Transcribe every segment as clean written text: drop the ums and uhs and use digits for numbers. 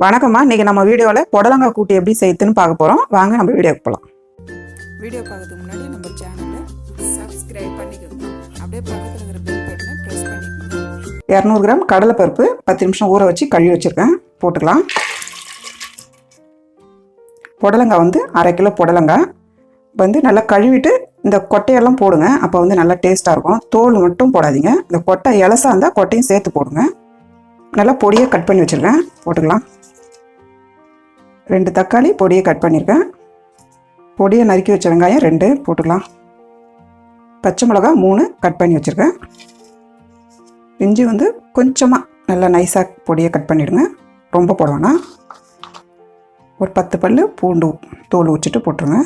வணக்கம்மா. இன்னைக்கு நம்ம வீடியோவில் புடலங்காய் கூட்டு எப்படி செய்யுதுன்னு பார்க்க போகிறோம். வாங்க நம்ம வீடியோக்கு போகலாம். வீடியோ பார்க்கறதுக்கு முன்னாடி நம்ம சேனலை சப்ஸ்கிரைப் பண்ணிக்கோங்க. அப்படியே பக்கத்தில் இருக்கிற பெல் பட்டனை ப்ரெஸ் பண்ணிக்கோங்க. 200 கிராம் கடலைப்பருப்பு 10 நிமிஷம் ஊற வச்சு கழுவி வச்சுருக்கேன், போட்டுக்கலாம். புடலங்காய் வந்து 1/2 கிலோ புடலங்காய் நல்லா கழுவிட்டு இந்த கொட்டையெல்லாம் போடுங்க. அப்போ நல்லா டேஸ்ட்டாக இருக்கும். தோல் மட்டும் போடாதீங்க. இந்த கொட்டை இலசா இருந்தால் கொட்டையும் சேர்த்து போடுங்க. நல்லா பொடியை கட் பண்ணி வச்சுருக்கேன், போட்டுக்கலாம். 2 தக்காளி பொடியை கட் பண்ணியிருக்கேன். பொடியை நறுக்கி வச்ச வெங்காயம் 2 போட்டுக்கலாம். பச்சை மிளகா 3 கட் பண்ணி வச்சுருக்கேன். இஞ்சி கொஞ்சமாக நல்லா நைஸாக பொடியை கட் பண்ணிவிடுங்க, ரொம்ப போடுவேன்னா. ஒரு 10 பல் பூண்டு தோல் வச்சுட்டு போட்டுருங்க.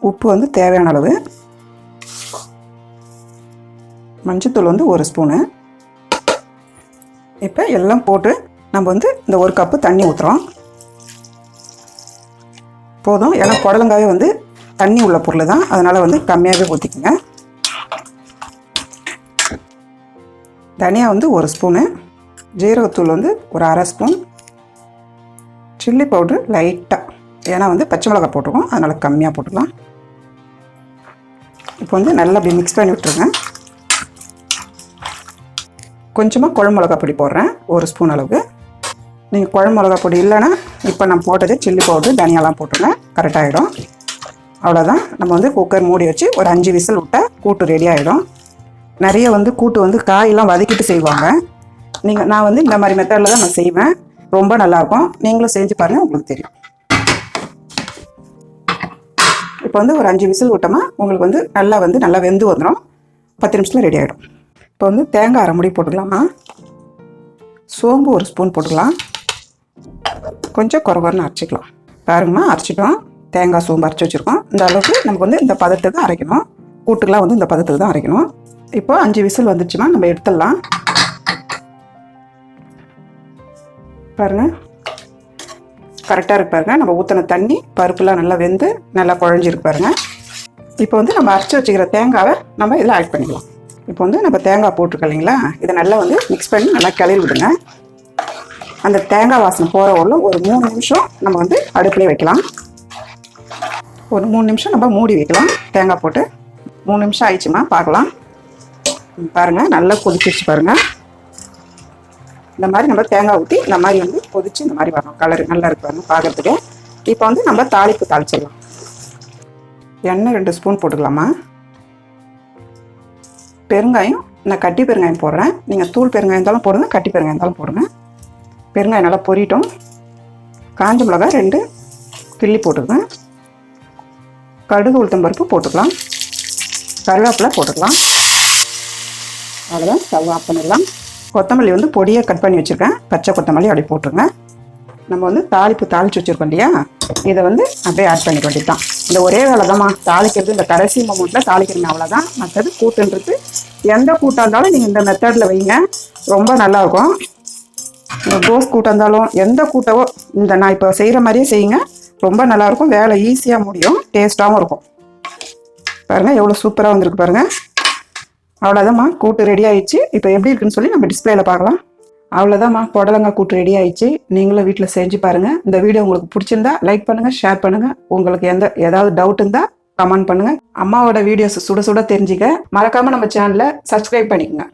உப்பு தேவையான அளவு. மஞ்சத்தூள் 1 ஸ்பூனு. இப்போ எல்லாம் போட்டு நம்ம இந்த 1 கப்பு தண்ணி ஊற்றுறோம். போதும், ஏன்னா புடலங்காயே தண்ணி உள்ள பொருள் தான், அதனால் கம்மியாகவே ஊற்றிக்குங்க. தனியா 1 ஸ்பூனு, ஜீரகத்தூள் ஒரு 1/2 ஸ்பூன், சில்லி பவுட்ரு லைட்டாக, ஏன்னா பச்சை மிளகாய் போட்டுருக்கோம், அதனால் கம்மியாக போட்டுக்கலாம். இப்போ நல்லா அப்படி மிக்ஸ் பண்ணி விட்டுருங்க. கொஞ்சமாக குழம்பு மிளகா பொடி போடுறேன், 1 ஸ்பூன் அளவுக்கு. நீங்கள் குழம்பு மிளகா பொடி இல்லைன்னா இப்போ நான் போட்டது சில்லி பவுட்ரு தனியாலாம் போட்டுருங்க, கரெக்டாகிடும். அவ்வளோதான். நம்ம குக்கர் மூடி வச்சு ஒரு 5 விசில் விட்டால் கூட்டு ரெடி ஆகிடும். நிறைய கூட்டு காயெல்லாம் வதக்கிட்டு செய்வாங்க. நான் இந்த மாதிரி மெத்தடில் தான் நான் செய்வேன், ரொம்ப நல்லாயிருக்கும். நீங்களும் செஞ்சு பாருங்கள், உங்களுக்கு தெரியும். இப்போ ஒரு 5 விசில் விட்டோமா உங்களுக்கு நல்லா வெந்து வந்துடும். 10 நிமிஷத்தில் ரெடி ஆகிடும். இப்போ தேங்காய் 1/2 முடி போட்டுக்கலாமா. சோம்பு 1 ஸ்பூன் போட்டுக்கலாம். கொஞ்சம் குறன்னு அரைச்சிக்கலாம். பாருங்கம்மா, அரைச்சிட்டோம். தேங்காய் சோம்பு அரைச்சி வச்சுருக்கோம். இந்த அளவுக்கு நமக்கு இந்த பதத்துக்கு அரைக்கணும். கூட்டுக்கெலாம் இந்த பதத்துக்கு தான் அரைக்கணும். இப்போ 5 விசில் வந்துடுச்சுமா, நம்ம எடுத்துடலாம். பாருங்கள், கரெக்டாக இருக்கு பாருங்கள். நம்ம ஊற்றின தண்ணி பருப்புலாம் நல்லா வெந்து நல்லா குழஞ்சிருக்கு பாருங்கள். இப்போ நம்ம அரைச்சி வச்சுக்கிற தேங்காவை நம்ம இதில் ஆட் பண்ணிக்கலாம். இப்போ நம்ம தேங்காய் போட்டிருக்கோம் இல்லைங்களா, இதை நல்லா மிக்ஸ் பண்ணி நல்லா கிளறி விடுங்க. அந்த தேங்காய் வாசனை போகிற வரலும் ஒரு 3 நிமிஷம் நம்ம அடுப்புலேயே வைக்கலாம். ஒரு 3 நிமிஷம் நம்ம மூடி வைக்கலாம். தேங்காய் போட்டு 3 நிமிஷம் ஆயிடுச்சுமா, பார்க்கலாம். பாருங்கள், நல்லா கொதிச்சிச்சு பாருங்கள். இந்த மாதிரி நம்ம தேங்காய் ஊற்றி இந்த மாதிரி கொதிச்சு இந்த மாதிரி வரணும். கலர் நல்லா இருக்கு பாருங்கள் பார்க்குறதுக்கு. இப்போ நம்ம தாளிப்பு தாளிச்சிடலாம். எண்ணெய் 2 ஸ்பூன் போட்டுக்கலாமா. பெருங்காயம் நான் கட்டி பெருங்காயம் போடுறேன். நீங்கள் தூள் பெருங்காயம் இருந்தாலும் போடுங்க, கட்டி பெருங்காயம் இருந்தாலும் போடுங்க. பெருங்காயம் நல்லா பொரிட்டோம். காஞ்ச மிளகாய் 2 கிள்ளி போட்டுருக்கேன். கடுகு உளுத்தம் பருப்பு போட்டுக்கலாம். கருவேப்பிலை போட்டுக்கலாம். அவ்வளோதான், ஸ்டவ் ஆஃப் பண்ணிடலாம். கொத்தமல்லி பொடியை கட் பண்ணி வச்சுருக்கேன், பச்சை கொத்தமல்லி அப்படி போட்டுருங்க. நம்ம தாளிப்பு தாளித்து வச்சுருக்கோம் இல்லையா, இதை அப்படியே ஆட் பண்ணிக்க வேண்டியது தான். இந்த ஒரே வேலை தான்மா தாளிக்கிறது. இந்த கடைசி மொமெண்ட்டில் தாளிக்கிறீங்க, அவ்வளோதான். மற்றது கூட்டுன்றது எந்த கூட்டாக இருந்தாலும் நீங்கள் இந்த மெத்தடில் வைங்க, ரொம்ப நல்லாயிருக்கும். கோஸ் கூட்டாக இருந்தாலும் எந்த கூட்டவோ நான் இப்போ செய்கிற மாதிரியே செய்யுங்க, ரொம்ப நல்லாயிருக்கும். வேலை ஈஸியாக முடியும், டேஸ்ட்டாகவும் இருக்கும். பாருங்கள் எவ்வளோ சூப்பராக வந்திருக்கு பாருங்கள். அவ்வளோதாம்மா, கூட்டு ரெடி ஆயிடுச்சு. இப்போ எப்படி இருக்குன்னு சொல்லி நம்ம டிஸ்பிளேல பார்க்கலாம். அவ்வளோதாம்மா, புடலங்காய் கூட்டு ரெடி ஆயிடுச்சு. நீங்களும் வீட்டில் செஞ்சு பாருங்கள். இந்த வீடியோ உங்களுக்கு பிடிச்சிருந்தா லைக் பண்ணுங்கள், ஷேர் பண்ணுங்கள். உங்களுக்கு ஏதாவது டவுட் இருந்தால் கமெண்ட் பண்ணுங்கள். அம்மாவோட வீடியோஸ் சுட சுட தெரிஞ்சுக்க மறக்காமல் நம்ம சேனலை சப்ஸ்கிரைப் பண்ணிக்கோங்க.